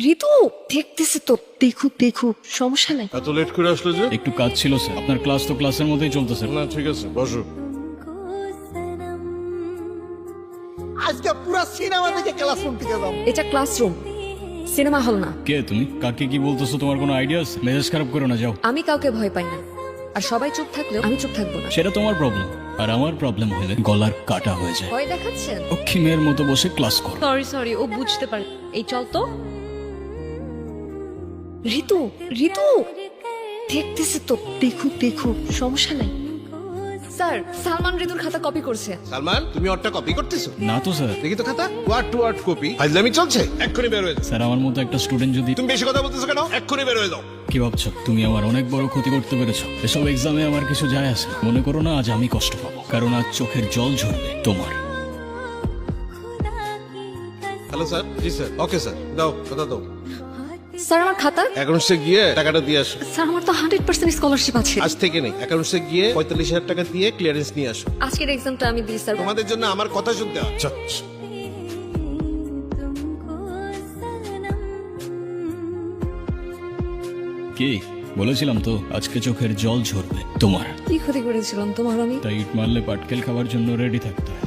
ঋতু দেখতেছে তো, দেখুক দেখুক, সমস্যা নাই। এত লেট করে আসলে যে? একটু কাজ ছিল স্যার। আপনার ক্লাস তো ক্লাসের মধ্যেই চলতেছে। না ঠিক আছে, বসো। আজকে পুরো সিনেমা দেখে ক্লাসরুম থেকে যাবো। এটা ক্লাসরুম, সিনেমা হল না। কে তুমি? কাকে কি বলতেছো? তোমার কোনো আইডিয়া আছে? মেজাজ খারাপ করো না, যাও। আমি কাউকে ভয় পাই না, আর সবাই চুপ থাকলেও আমি চুপ থাকবো না। সেটা তোমার প্রবলেম, আর আমার প্রবলেম হলে গলার কাটা হয়ে যায়। ভয় দেখাচ্ছেন? লক্ষ্মী মেয়ের মতো বসে ক্লাস করো। সরি ও বুঝতে পারে। এই চল তো। ঋতু ঋতু দেখতেছে তো, দেখুক দেখুক, সমস্যা নাই। স্যার, সালমান ঋতুর খাতা কপি করছে। সালমান, তুমি ওরটা কপি করতেছো? না তো স্যার। দেখি তো খাতা। Word to word copy. ফাইজলামি চলছে? এক্ষুনি বের হয়ে যাও। স্যার, আমার মতো একটা স্টুডেন্ট যদি... তুমি বেশি কথা বলতেছো কেন? এক্ষুনি বের হয়ে যাও। কি ভাবছো? তুমি আমার অনেক বড় ক্ষতি করতে পেরেছো। এসব এক্সামে আমার কিছু যায় আসে। মনে করো না আজ আমি কষ্ট পাবো, কারণ আজ চোখের জল ঝরবে তোমার। Hello sir. জি স্যার। ওকে স্যার, দাও কথা দাও। স্যার, আমার খাতা। অ্যাকাউন্টসে গিয়ে টাকাটা দিয়ে আসো। স্যার, আমার তো 100% স্কলারশিপ আছে। আজ থেকে নেই, অ্যাকাউন্টসে গিয়ে 45,000 টাকা দিয়ে ক্লিয়ারেন্স নিয়ে আসো। আজকের এক্সামটা আমি দিই স্যার। তোমাদের জন্য আমার কথা শুনতে হয়। চল। কি বলেছিলাম তো, আজকে চোখের জল ঝরবে তোমার। কি ক্ষতি করেছিলাম তোমার আমি? তাই ইট মারলে পাটকেল খাওয়ার জন্য রেডি থাকতে হয়।